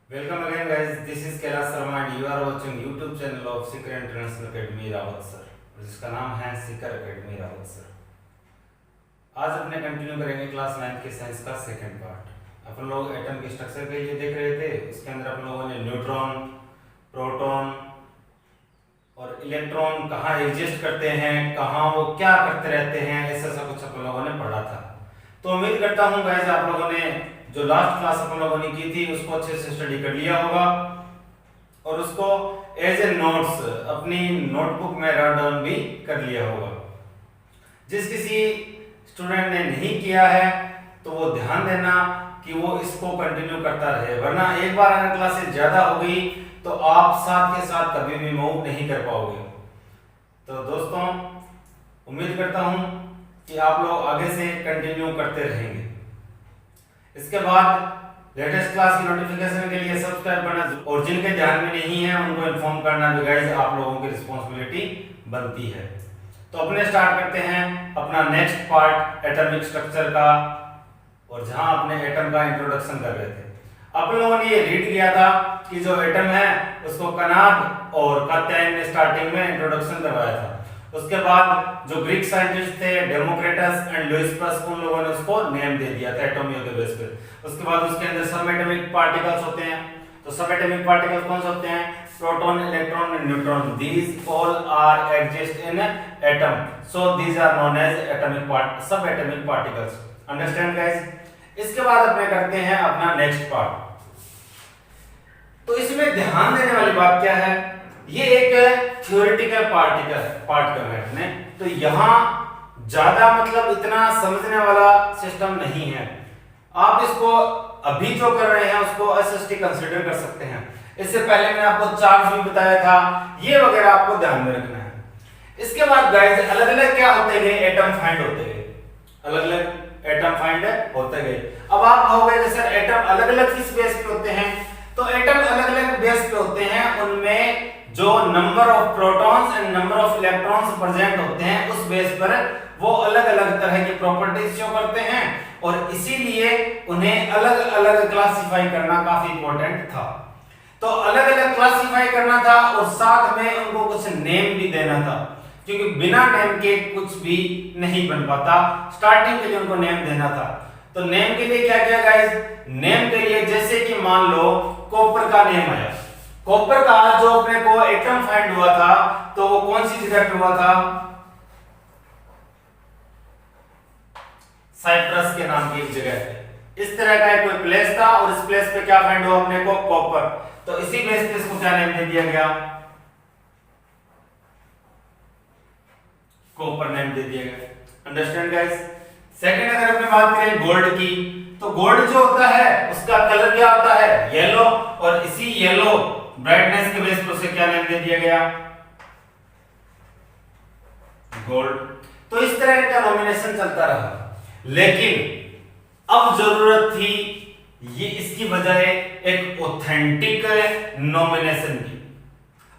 Welcome again guys, this is Kailash Sharma and you are watching YouTube channel of Sikar International Academy Rawat sir, जिसका नाम है seeker academy Rawat sir. आज अपने continue करेंगे class 9 के science का सेकंड पार्ट। अपन लोग एटम के स्ट्रक्चर के लिए देख रहे थे। उसके अंदर अपन लोगों ने न्यूट्रॉन, प्रोटॉन और इलेक्ट्रॉन कहाँ एग्जिस्ट करते हैं, कहाँ वो क्या करते रहते हैं, ऐसा सब कुछ अपन लोगों ने पढ़ा था। तो उम्मीद करता हूँ गाइस आप लोगों ने जो लास्ट क्लास अपन लोगों ने की थी उसको अच्छे से स्टडी कर लिया होगा और उसको एज ए नोट्स अपनी नोटबुक में नोट डाउन भी कर लिया होगा। जिस किसी स्टूडेंट ने नहीं किया है तो वो ध्यान देना कि वो इसको कंटिन्यू करता रहे, वरना एक बार अगर क्लासेस ज्यादा हो गई तो आप साथ के साथ कभी भी मूव नहीं कर पाओगे। तो दोस्तों उम्मीद करता हूं कि आप लोग आगे से कंटिन्यू करते रहेंगे। इसके बाद लेटेस्ट क्लास की नोटिफिकेशन के लिए सब्सक्राइब करना और जिनके ध्यान में नहीं है उनको इन्फॉर्म करना भी गाइस आप लोगों की रिस्पांसिबिलिटी बनती है। तो अपने स्टार्ट करते हैं अपना नेक्स्ट पार्ट एटॉमिक स्ट्रक्चर का, और जहां अपने एटम का इंट्रोडक्शन कर रहे थे। अपन लोगों ने ये रीड किया था कि जो एटम है उसको कनाद और कात्यायन ने स्टार्टिंग में इंट्रोडक्शन करवाया था। उसके बाद जो ग्रीक साइंटिस्ट थे डेमोक्रिटस एंड लुइस, उन लोगों ने उसको नेम दे दिया था एटॉमियों के बेस पे। उसके बाद उसके अंदर सब एटॉमिक पार्टिकल्स होते हैं। तो सब एटॉमिक पार्टिकल्स कौन से होते हैं? Proton, electron and neutron. These all are exist in atom, so these are known as subatomic particles. Understand guys? इसके बाद अपने करते हैं अपना नेक्स्ट पार्ट। तो इसमें ध्यान देने वाली बात क्या है, ये एक थ्योरेटिकल पार्ट है अपने, तो यहां ज्यादा मतलब इतना समझने वाला सिस्टम नहीं है। आप इसको अभी जो कर रहे हैं उसको एसएसटी कंसीडर कर सकते हैं। इससे पहले मैंने आपको चार्ज भी बताया था, ये वगैरह आपको ध्यान में रखना है। इसके बाद गाइस अलग अलग क्या होते गए, एटम फाइंड होते गए, अलग अलग एटम फाइंड होते गए। अब आप कहोगे कि सर एटम अलग अलग किस बेस पे होते हैं? तो एटम अलग अलग बेस पे होते हैं, उनमें जो number of protons and number of electrons present होते हैं उस बेस पर वो अलग अलग तरह की प्रॉपर्टीज शो करते हैं, और इसीलिए उन्हें अलग अलग क्लासिफाई करना काफी इंपॉर्टेंट था। तो अलग अलग क्लासिफाई करना था और साथ में उनको कुछ नेम भी देना था, क्योंकि बिना नेम के कुछ भी नहीं बन पाता। स्टार्टिंग के लिए उनको नेम देना था। तो नेम के लिए क्या क्या गाइस? नेम के लिए जैसे कि मान लो कॉपर का नेम आया। कॉपर का जो अपने को एटम फाइंड हुआ था तो वो कौन सी जगह पे हुआ था? साइप्रस के नाम की एक जगह है। इस तरह का एक कोई प्लेस था और इस प्लेस पे क्या फाइंड हुआ अपने को? कॉपर। तो इसी बेस पे इसको क्या नेम दे दिया गया? कॉपर नेम दे दिया गया। Understand guys? सेकंड अगर अपने बात करें गोल्ड की, तो गोल्ड जो होता है उसका कलर क्या होता है? येलो, और इसी येलो ब्राइटनेस के बेस पर उसे क्या नेम दे दिया गया? गोल्ड। तो इस तरह का नॉमिनेशन चलता रहा, लेकिन अब जरूरत थी ये इसकी बजाय एक ऑथेंटिक नॉमिनेशन की,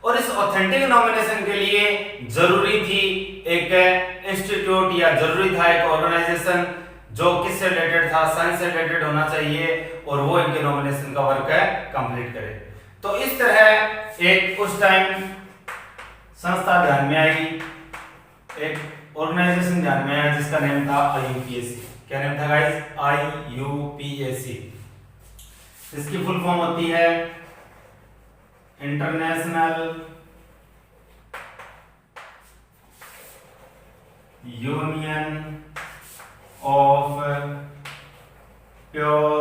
और इस ऑथेंटिक नॉमिनेशन के लिए जरूरी थी एक इंस्टीट्यूट या जरूरी था एक ऑर्गेनाइजेशन जो किससे रिलेटेड था? साइंस से रिलेटेड होना चाहिए, और वो इनके नॉमिनेशन का वर्क कंप्लीट करे। तो इस तरह एक उस टाइम संस्था ध्यान में आई, एक ऑर्गेनाइजेशन ध्यान में आया जिसका नेम था आईयूपीएसी। क्या नेम था गाइस? आईयूपीएसी। इसकी फुल फॉर्म होती है international union of pure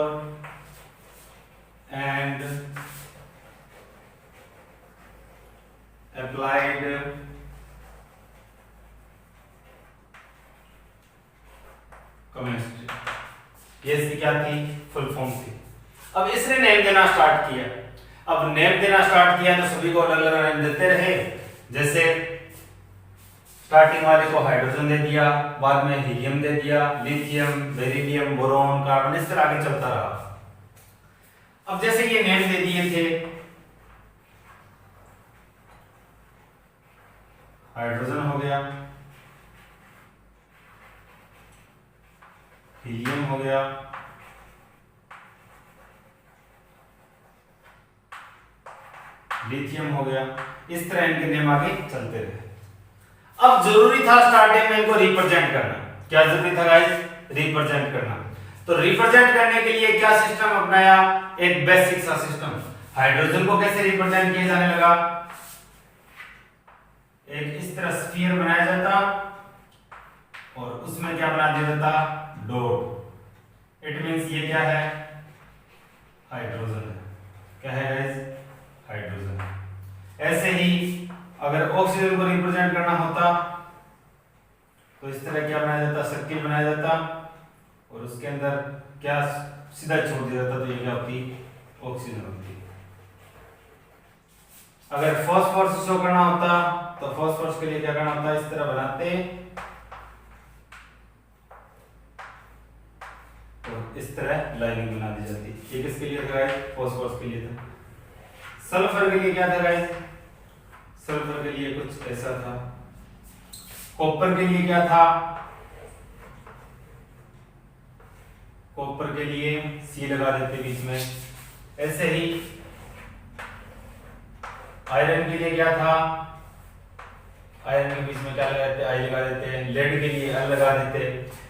and applied chemistry. ये इसकी क्या थी? फुल फॉर्म थी। अब इसने नेम देना स्टार्ट किया। अब नेम देना स्टार्ट किया तो सभी को अलग अलग नेम देते रहे। जैसे स्टार्टिंग वाले को हाइड्रोजन दे दिया, बाद में हीलियम दे दिया, लिथियम, बेरिलियम, बोरॉन, कार्बन, इस तरह आगे चलता रहा। अब जैसे ये नेम दे दिए थे, हाइड्रोजन हो गया, हीलियम हो गया, लिथियम हो गया। इस तरह इनके नेम आगे चलते रहे। अब जरूरी था स्टार्टिंग में इनको रिप्रेजेंट करना। क्या जरूरी था गाइस? रिप्रेजेंट करना। तो रिप्रेजेंट करने के लिए क्या सिस्टम अपनाया? एक बेसिक सा सिस्टम। हाइड्रोजन को कैसे रिप्रेजेंट किया जाने लगा? एक इस तरह स्फीयर बनाया जाता और उसमें क्या बना दिया जाता? डॉट। इट मींस ये क्या है? हाइड्रोजन है। क्या है गाइस? हाइड्रोजन। ऐसे ही अगर ऑक्सीजन को रिप्रेजेंट करना होता तो इस तरह क्या बनाया जाता? सर्किल बनाया जाता और उसके अंदर क्या सीधा छोड़ दिया जाता, तो ये क्या होती? ऑक्सीजन होती। अगर फास्फोरस शो करना होता तो फास्फोरस के लिए क्या करना होता? इस तरह बनाते और इस तरह लाइनिंग बना दी जाती। ये किसके लिए था गाइस? फास्फोरस के लिए था। सल्फर के लिए क्या था गाइस? सल्फर के लिए कुछ ऐसा था। कॉपर के लिए क्या था? कॉपर के लिए सी लगा देते बीच में। ऐसे ही आयरन के लिए क्या था? आयरन के बीच में क्या लगा देते? आई लगा देते। लेड के लिए एल लगा देते।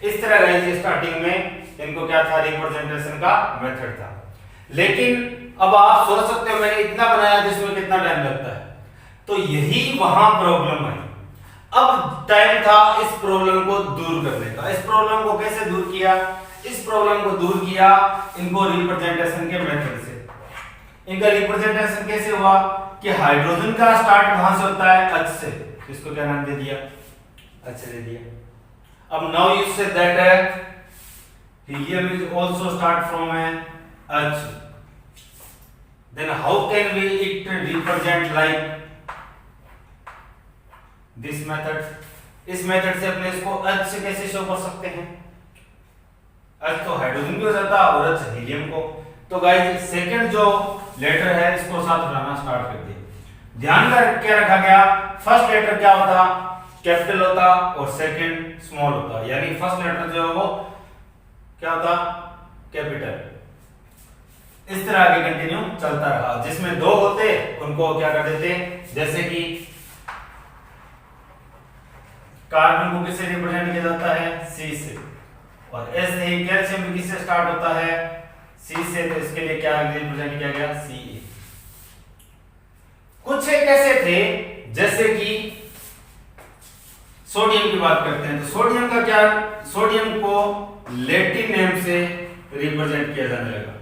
इस तरह गाइस स्टार्टिंग में इनको क्या था? रिप्रेजेंटेशन का मेथड था। लेकिन अब आप सोच सकते हो मैंने इतना बनाया जिसमें कितना टाइम लगता है, तो यही वहां प्रॉब्लम है। अब टाइम था इस प्रॉब्लम को दूर करने का। इस प्रॉब्लम को कैसे दूर किया? इस प्रॉब्लम को दूर किया इनको रिप्रेजेंटेशन के मेथड से। इनका रिप्रेजेंटेशन कैसे हुआ कि हाइड्रोजन का स्टार्ट कहां से होता है? H से। इसको क्या नाम दे दिया? H दे दिया। अब now you say that helium is also start from an H. Then how can we it represent like this method? इस मेथड से अपने इसको H से कैसे शो कर सकते हैं? H तो हाइड्रोजन भी हो जाता और H हीलियम को। तो गाइस सेकंड जो लेटर है इसको साथ बनाना स्टार्ट कर दिए। ध्यान कर क्या रखा गया? फर्स्ट लेटर क्या होता? कैपिटल होता और सेकंड स्मॉल होता। यानी फर्स्ट लेटर जो है वो क्या होता? कैपिटल। इस तरह आगे कंटिन्यू चलता रहा। जिसमें दो होते उनको क्या कर देते? जैसे कि कार्बन को किससे रिप्रेजेंट किया जाता है? सी से। और ऐसे ही कैल्शियम भी किससे स्टार्ट होता है? सी से। तो इसके लिए क्या रिप्रेजेंट किया गया? सी। कुछ एक ऐसे थे जैसे कि सोडियम की बात करते हैं तो सोडियम का क्या? सोडियम को लैटिन नेम से रिप्रेजेंट किया जाने लगा।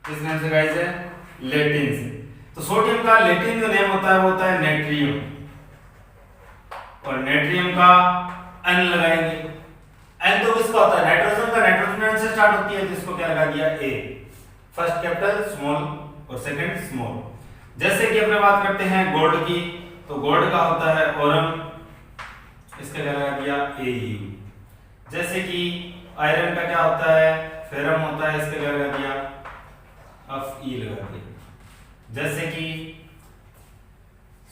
किस नेम से गाइस है? लैटिन से। तो सोडियम का लैटिन जो नेम होता है वो होता है नेट्रियम। और नेट्रियम का एन लगाएंगे। एन तो किसका होता है? नाइट्रोजन का। नाइट्रोजन से स्टार्ट होती है तो इसको क्या लगा दिया? ए। फर्स्ट कैपिटल स्मॉल और सेकंड स्मॉल। जैसे कि अपने बात करते हैं गोल्ड की, तो गोल्ड का होता है ओरम, इसका क्या लगा दिया? ए यू। जैसे कि आयरन का क्या होता है? फेरम होता है, इसका क्या लगा दिया? एफ ई लगा दिया। जैसे कि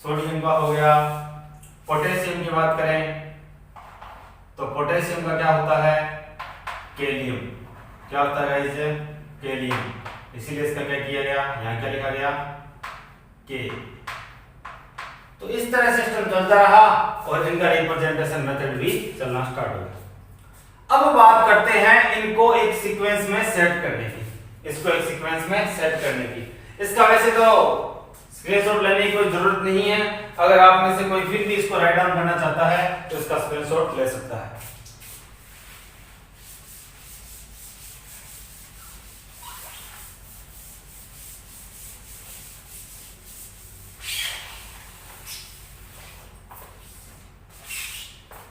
सोडियम का हो गया। पोटेशियम की बात करें तो पोटेशियम का क्या होता है? कैलियम। क्या होता है इसे? कैलियम। इसीलिए इसका क्या किया गया? यहाँ क्या लिखा गया? के। तो इस तरह सिस्टम चलता रहा और इनका रिप्रेजेंटेशन मेथड भी चलना स्टार्ट हो गया। अब बात करते हैं इनको एक सीक्वेंस में सेट करने की। इसको एक सीक्वेंस में सेट करने की। इसका वैसे तो स्क्रीनशॉट लेने की कोई जरूरत नहीं है। अगर आप में से कोई फिर भी इसको राइट डाउन करना चाहता है तो इसका स्क्रीनशॉट ले सकता है।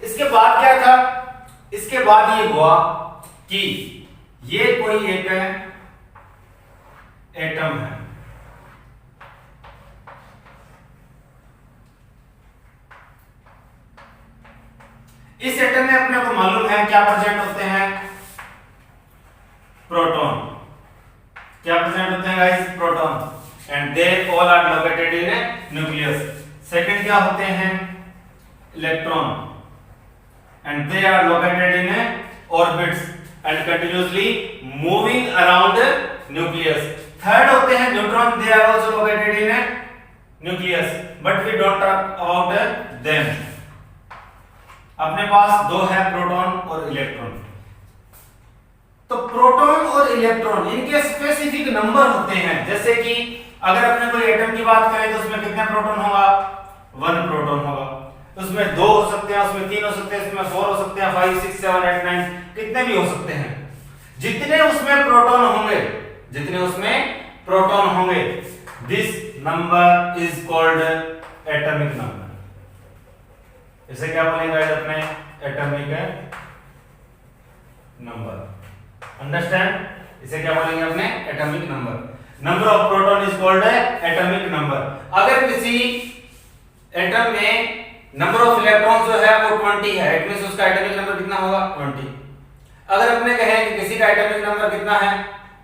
इसके बाद क्या था? इसके बाद ये हुआ कि ये कोई एक एटम है। इस एटम में अपने को मालूम है क्या प्रेजेंट होते हैं? प्रोटॉन। क्या प्रेजेंट होते हैं guys? Proton. And they all are located in nucleus. Second क्या होते हैं? Electron. and they are located in orbits and continuously moving around the nucleus. Third होते हैं neutron. they are also located in nucleus, but we don't talk about them. अपने पास दो है, proton और इलेक्ट्रॉन। तो प्रोटॉन और इलेक्ट्रॉन इनके स्पेसिफिक नंबर होते हैं। जैसे कि अगर अपने कोई एटम की बात करें तो उसमें कितने प्रोटॉन होगा? 1 प्रोटॉन होगा। उसमें 2 हो सकते हैं, उसमें 3 हो सकते हैं, उसमें 4 हो सकते हैं, 5 6 7 8 9 कितने भी हो सकते हैं। जितने उसमें प्रोटॉन होंगे, जितने उसमें प्रोटॉन होंगे, this number is called atomic number. इसे क्या बोलेंगे अपने? Atomic number. अंडरस्टैंड? इसे क्या बोलेंगे अपने? Atomic number. Number of proton is called atomic number. अगर किसी एटम में नंबर ऑफ इलेक्ट्रॉन जो है वो 20 है, इट मींस उसका एटॉमिक नंबर कितना होगा? 20। अगर अपने कहें कि किसी का एटॉमिक नंबर कितना है?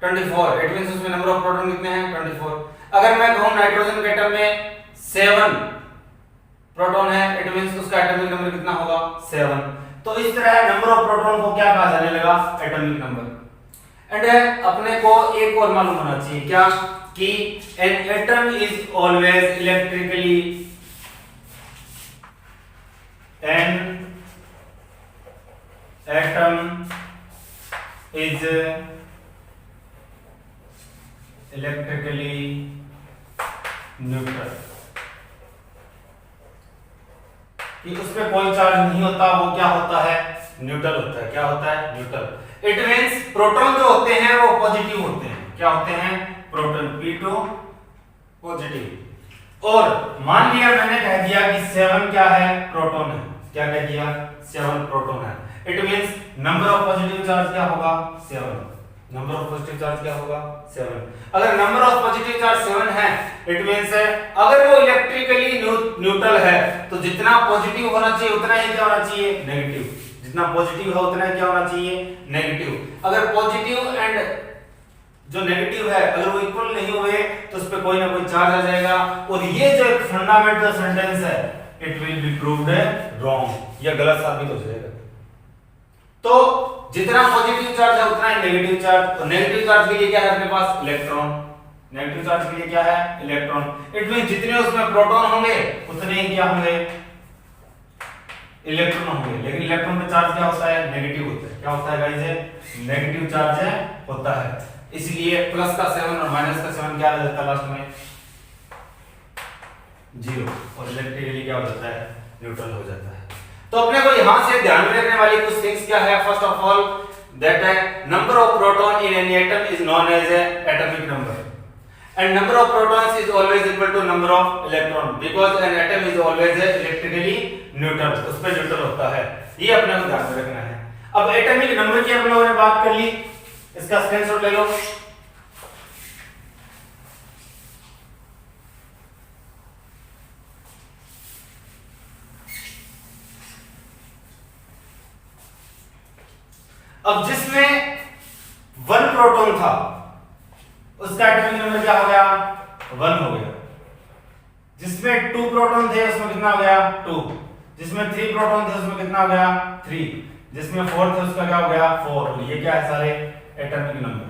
24, इट मींस उसमें नंबर ऑफ प्रोटॉन कितने हैं? 24। अगर मैं कहूं नाइट्रोजन के एटम में 7 प्रोटॉन है, इट मींस उसका एटॉमिक नंबर कितना होगा? 7। तो इस तरह नंबर ऑफ प्रोटॉन को क्या कहा जाने लगा? Atomic number. एंड अपने को एक और मालूम होना चाहिए, क्या? कि an atom is always electrically, an atom is electrically neutral. कि उसमें कोई चार्ज नहीं होता, वो क्या होता है? न्यूट्रल होता है। क्या होता है? न्यूट्रल। इट मींस प्रोटॉन जो होते हैं वो पॉजिटिव होते हैं। क्या होते हैं? Proton P2 positive. और मान लिया मैंने कह दिया कि 7 क्या है? प्रोटॉन है। क्या कह दिया? 7 प्रोटॉन है। It means number of positive charge क्या होगा? 7। नंबर ऑफ पॉजिटिव चार्ज क्या होगा? 7। अगर नंबर ऑफ पॉजिटिव चार्ज 7 है, इट मींस अगर वो इलेक्ट्रिकली न्यूट्रल है तो जितना पॉजिटिव होना चाहिए उतना ही क्या होना चाहिए? नेगेटिव। जितना पॉजिटिव है उतना ही क्या होना चाहिए? नेगेटिव। अगर पॉजिटिव एंड जो नेगेटिव है अगर वो इक्वल नहीं हुए तो उस पे कोई ना कोई चार्ज आ जाएगा। और ये जो एक फंडामेंटल सेंटेंस है, it will be proved wrong, या गलत साबित हो जाएगा। तो जितना पॉजिटिव चार्ज है उतना ही नेगेटिव चार्ज, और नेगेटिव चार्ज के लिए क्या है अपने पास? इलेक्ट्रॉन। नेगेटिव चार्ज के लिए क्या है? इलेक्ट्रॉन। इट मींस जितने उसमें प्रोटॉन होंगे उतने ही क्या होंगे? इलेक्ट्रॉन होंगे। लेकिन इलेक्ट्रॉन का चार्ज क्या होता है? नेगेटिव होता है। क्या होता है गाइस? नेगेटिव चार्ज होता है। इसलिए प्लस का 7 और माइनस का 7 क्या आ जाता है लास्ट में? 0। और इलेक्ट्रिकली क्या हो जाता है? न्यूट्रल हो जाता है। तो अपने को यहां से ध्यान में रखने वाली कुछ थिंग्स क्या है? First of all that number of proton in any atom is known as atomic number, and number of protons is always equal to number of electron because an atom is always electrically neutral, उस पे neutral होता है। ये अपने को ध्यान में रखना है। अब एटॉमिक नंबर की हम लोगों ने बात कर ली, इसका स्क्रीनशॉट ले लो। अब जिसमें 1 प्रोटॉन था उसका एटॉमिक नंबर क्या हो गया? 1 हो गया। जिसमें 2 प्रोटॉन थे उसमें कितना हो गया? 2। जिसमें 3 प्रोटॉन थे उसमें कितना हो गया? 3। जिसमें 4 थे उसका क्या हो गया? 4। ये क्या है? सारे एटॉमिक नंबर।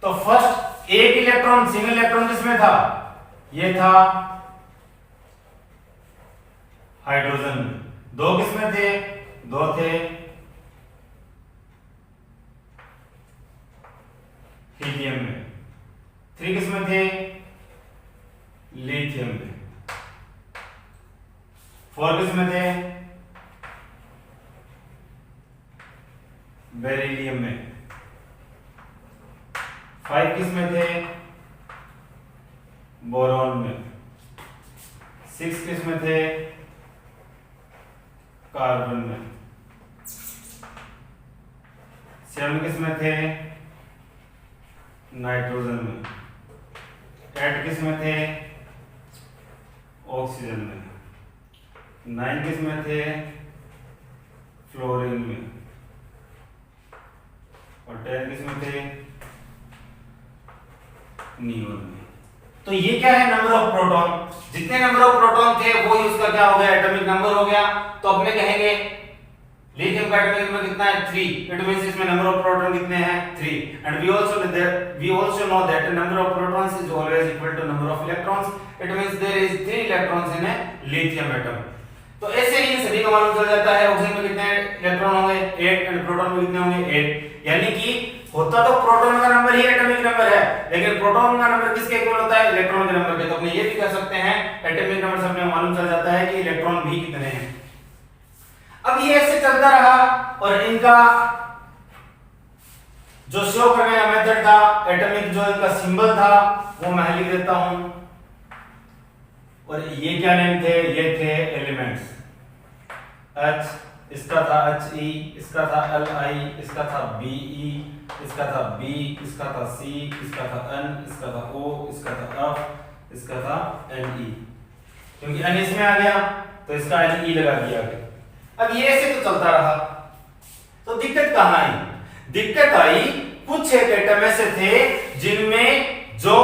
तो फर्स्ट एक इलेक्ट्रॉन, सिंगल इलेक्ट्रॉन किसमें था? ये था हाइड्रोजन में। 2 किसमें थे? 2 थे हीलियम में। 3 किसमें थे? लिथियम में। 4 किसमें थे? बेरिलियम में। 5 किसमें थे? बोरॉन में। 6 किसमें थे? कार्बन में। 7 किसमें थे? नाइट्रोजन में। 8 किसमें थे? ऑक्सीजन में। 9 किसमें थे? फ्लोरीन में। और 10 किसमें थे? नियोन में। तो ये क्या है? Number of proton. जितने नंबर ऑफ प्रोटॉन थे वो ही उसका क्या हो गया? एटॉमिक नंबर हो गया। तो अपने कहेंगे लिथियम का एटॉमिक नंबर कितना है 3, इट मींस इसमें नंबर ऑफ प्रोटॉन कितने हैं 3 and we also know that number of protons is always equal to number of electrons, it means there is 3 electrons in a lithium atom. तो ऐसे ही इन सभी का मालूम चल जाता है ऑक्सीजन में कितने इलेक्ट्रॉन होंगे 8 एंड प्रोटॉन में कितने होंगे 8, यानी कि होता तो प्रोटॉन का नंबर ही एटॉमिक नंबर है, लेकिन प्रोटॉन का नंबर किसके इक्वल होता है इलेक्ट्रॉन के नंबर के। तो अपने ये भी कह सकते हैं एटॉमिक नंबर से अपने मालूम चल जाता है कि इलेक्ट्रॉन भी कितने हैं। अब ये ऐसे चलता रहा और इनका जो शो करने का मेथड था, एटॉमिक जो इनका सिंबल था वो मैं लिख देता हूं। और ये क्या नेम थे, ये थे एलिमेंट्स। H इसका था He, इसका था Li, इसका था Be, इसका था B, इसका था C, इसका था N, इसका था O, इसका था F, इसका था Ne। क्योंकि N इसमें आ गया तो इसका Ne लगा दिया गया। अब ये ऐसे तो चलता रहा, तो दिक्कत कहाँ आई? दिक्कत आई कुछ एक एटम ऐसे थे जिनमें जो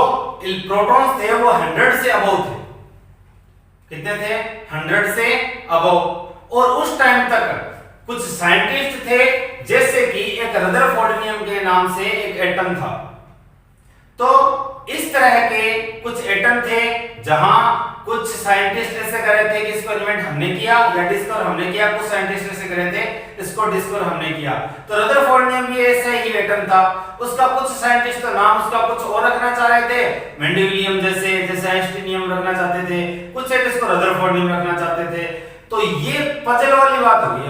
प्रोटॉन्स थे वो 100 से अबव थे। कितने थे? 100 से अबव। और उस टाइम तक कुछ साइंटिस्ट थे, जैसे कि एक रदरफोर्ड के नाम से एक एटम था। तो इस तरह के कुछ एटम थे जहां कुछ साइंटिस्ट ऐसे कर रहे थे कि इसको इन्वेंट हमने किया या डिस्कवर हमने किया, कुछ साइंटिस्ट ऐसे कर रहे थे इसको डिस्कवर हमने किया। तो रदरफोर्ड भी ऐसा ही एटम था। उसका कुछ साइंटिस्ट तो नाम उसका कुछ और रखना चाह रहे थे, मेंडेलियम जैसे आइंस्टीनियम रखना चाहते थे, कुछ एक इसको रदरफोर्ड रखना चाहते थे। तो ये पजल वाली बात हो गई।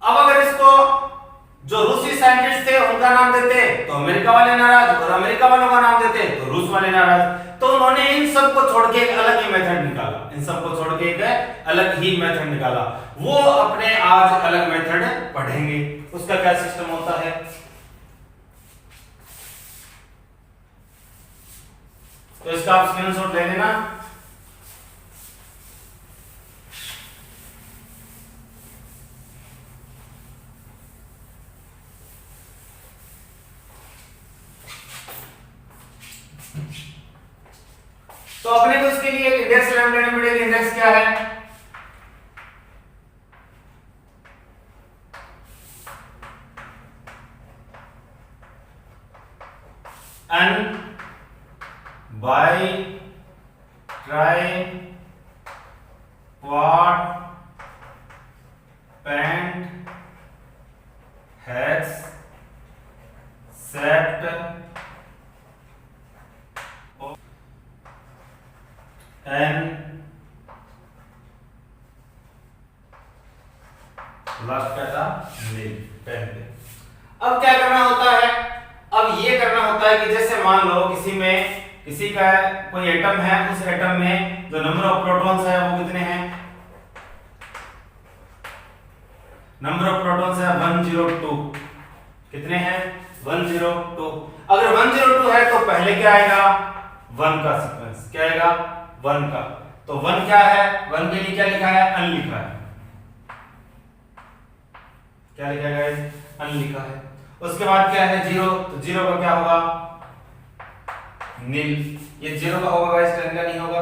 अब अगर इसको जो रूसी साइंटिस्ट थे उनका नाम देते तो अमेरिका वाले नाराज, और अमेरिका वालों का नाम देते तो रूस वाले नाराज। तो उन्होंने इन सब को छोड़ के एक अलग ही मेथड निकाला, इन सब को छोड़ के एक अलग ही मेथड निकाला। वो अपने आज अलग मेथड पढ़ेंगे, उसका क्या सिस्टम होता है। तो इसका आप स्क्रीनशॉट ले लेना। तो अपने को इसके लिए एक इंडेक्स लेना पड़ेगा। इंडेक्स क्या है? N by try quad pent hex set N last क्या था नील पेन पे। अब क्या करना होता है? अब ये करना होता है कि जैसे मान लो किसी का कोई एटम है, उस एटम में जो नंबर ऑफ प्रोटॉन्स है वो कितने हैं? नंबर ऑफ प्रोटॉन्स है 102। कितने हैं? 102। अगर 102 है तो पहले क्या आएगा? 1 का सीक्वेंस। क्या आएगा? 1 का। तो 1 क्या है? 1 के लिए क्या लिखा है? अन लिखा है। क्या लिखा है? अन लिखा है। उसके बाद क्या है? 0। तो 0 का क्या होगा? नील। ये 0 का होगा गाइस, 10 का नहीं होगा।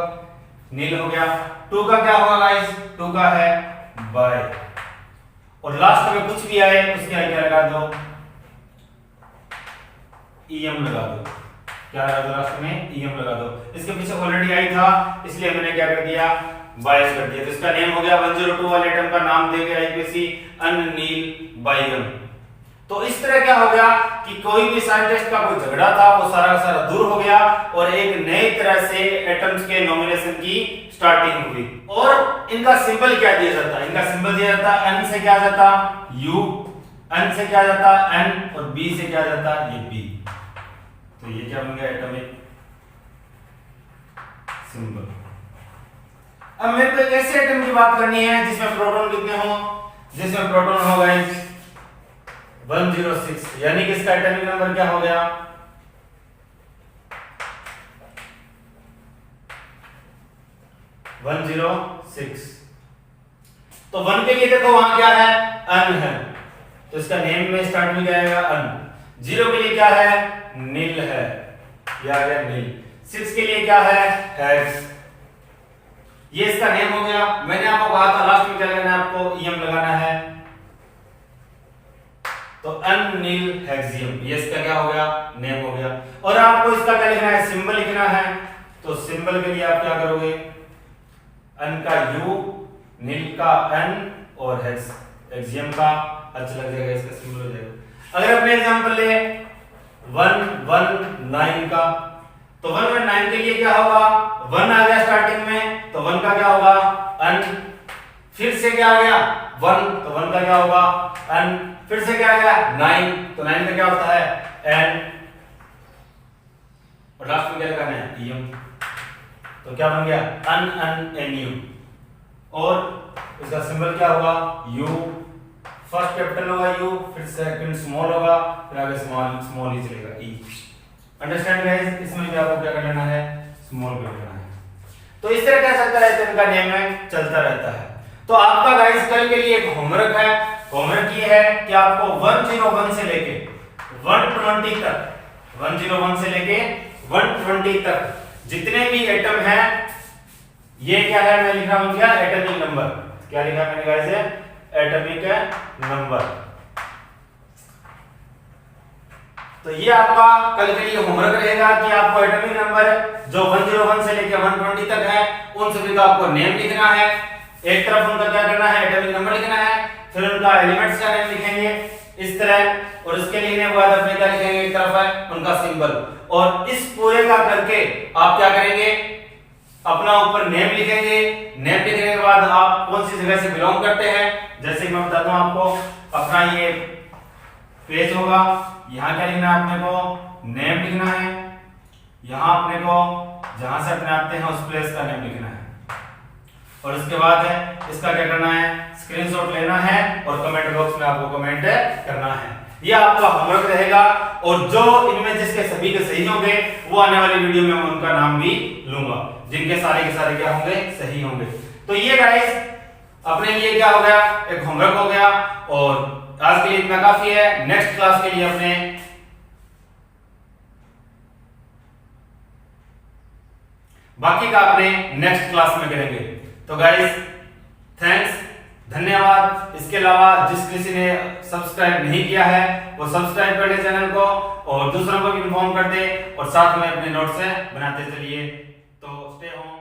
नील हो गया। 2 का क्या होगा गाइस? 2 का है बाय। और लास्ट में कुछ भी आए उसके आगे क्या लगा दो? ईएम लगा दो। क्या लगा दो? लास्ट में ईएम लगा दो। इसके पीछे ऑलरेडी आई था, इसलिए मैंने क्या कर दिया? बायस कर दिया। तो इसका नेम हो गया 102 वाले एटम का नाम दे गया आईपीसी अननील बायगम। तो इस तरह क्या हो गया कि कोई भी साइंटिस्ट का कोई झगड़ा था वो सारा का सारा दूर हो गया और एक नई तरह से एटम्स के नॉमिनेशन की स्टार्टिंग हुई। और इनका सिंबल क्या दिया जाता? इनका सिंबल दिया जाता N से क्या जाता? U, N से क्या जाता? N, और B से क्या जाता? ये B। तो ये क्या बन गया? Atomic symbol. अब मेरे को एक ऐसे एटम की बात करनी है जिसमें प्रोटॉन कितने हो? जिसमें प्रोटॉन हो गए 106, यानी कि इसका एटॉमिक नंबर क्या हो गया? 106। तो 1 के लिए देखो वहां क्या है? अन है, तो इसका नेम में स्टार्ट में क्या आएगा? अन। 0 के लिए क्या है? नील है, यह आ गया नील। 6 के लिए क्या है? हेक्स। ये इसका नेम हो गया। मैंने आपको कहा था लास्ट में क्या लगाना है? आपको ईएम लगाना है। तो अननीलहेक्सियम, ये इसका क्या हो गया, नेम हो गया। और आपको इसका क्या लिखना है, सिंबल लिखना है। तो सिंबल के लिए आप क्या करोगे, अन का यू, नील का एन और हेक्सियम का एच लग जाएगा, इसका सिंबल हो जाएगा। अगर अपने एग्जांपल ले 119 का, तो 119 के लिए क्या होगा, 1 आ गया स्टार्टिंग में, तो 1 का क्या होगा अन, फिर से क्या आ गया 1, तो 1 का क्या होगा अन, फिर से क्या आ गया 9, तो 9 का क्या होता है एन, और लास्ट में क्या लगाना है ईएम, तो क्या बन गया अन अन एन यू। और इसका सिंबल क्या होगा यू, फर्स्ट कैपिटल होगा यू, फिर सेकंड स्मॉल होगा, फिर आगे स्मॉल ही चलेगा ई। अंडरस्टैंड गाइस, इसमें भी आपको क्या कर लेना है, स्मॉल कर लेना है। तो इस तरह क्या चलता रहता है, इनका नेम में चलता रहता है। तो आपका गाइस कल के लिए एक होमवर्क है, होमवर्क ये है कि आपको 101 से लेके 120 तक, 101 से लेके 120 तक जितने भी एटम हैं, ये क्या है, मैं लिख रहा हूं क्या, एटॉमिक नंबर। क्या लिखा मैंने गाइस, एटॉमिक नंबर। तो ये आपका कल के लिए होमवर्क रहेगा कि आपको एटॉमिक नंबर जो 101 से लेकर 120 तक है, उन सभी का आपको नेम लिखना है। एक तरफ उनका क्या करना है, एटॉमिक नंबर लिखना है, फिर उनका एलिमेंट्स का नेम लिखेंगे इस तरह, और इसके लिखने के बाद अपने क्या लिखेंगे, एक तरफ है उनका सिंबल। और इस पूरे का करके आप क्या करेंगे, अपना ऊपर नेम लिखेंगे। नेम लिखने के बाद आप कौन सी जगह से बिलोंग करते हैं, जैसे कि मैं बताता हूं आपको, अपना ये पेज होगा, यहाँ क्या लिखना है अपने को, नेम लिखना है। यहाँ अपने को जहां से अपने आते हैं उस प्लेस का नेम लिखना है, और उसके बाद है इसका क्या करना है, स्क्रीनशॉट लेना है और कमेंट बॉक्स में आपको कमेंट करना है। ये आपका होमवर्क रहेगा, और जो इनमें जिसके सभी के सही होंगे वो आने वाली वीडियो में मैं उनका नाम भी लूंगा, जिनके सारे के सारे क्या होंगे, सही होंगे। तो ये गाइस अपने लिए क्या हो गया, एक होमवर्क हो गया, और आज के लिए इतना काफी है। नेक्स्ट क्लास के लिए अपने बाकी का अपने नेक्स्ट क्लास में करेंगे। तो गाइस थैंक्स, धन्यवाद। इसके अलावा जिस किसी ने सब्सक्राइब नहीं किया है वो सब्सक्राइब कर ले चैनल को, और दूसरों को भी इन्फॉर्म कर दे, और साथ में अपने नोट्स बनाते चलिए। तो स्टे होम।